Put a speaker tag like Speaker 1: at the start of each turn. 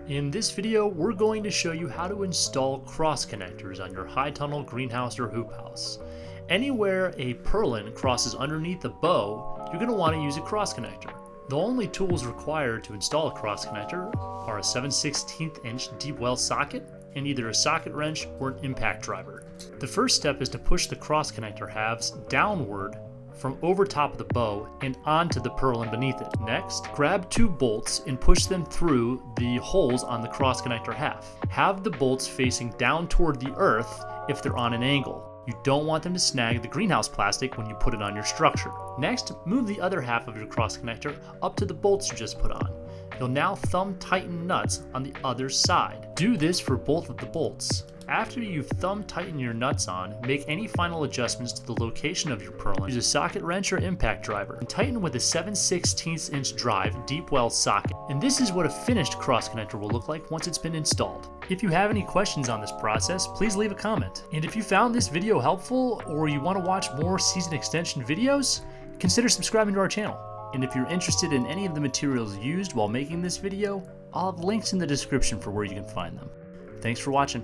Speaker 1: In this video, we're going to show you how to install cross connectors on your high tunnel greenhouse or hoop house. Anywhere a purlin crosses underneath the bow, you're going to want to use a cross connector. The only tools required to install a cross connector are a 7/16 inch deep well socket and either a socket wrench or an impact driver. The first step is to push the cross connector halves downward from over top of the bow and onto the purlin beneath it. Next, grab 2 bolts and push them through the holes on the cross connector half. Have the bolts facing down toward the earth if they're on an angle. You don't want them to snag the greenhouse plastic when you put it on your structure. Next, move the other half of your cross connector up to the bolts you just put on. You'll now thumb tighten nuts on the other side. Do this for both of the bolts. After you've thumb tightened your nuts on, make any final adjustments to the location of your purlin. Use a socket wrench or impact driver and tighten with a 7/16 inch drive deep well socket. And this is what a finished cross connector will look like once it's been installed. If you have any questions on this process, please leave a comment. And if you found this video helpful or you want to watch more season extension videos, consider subscribing to our channel. And if you're interested in any of the materials used while making this video, I'll have links in the description for where you can find them. Thanks for watching.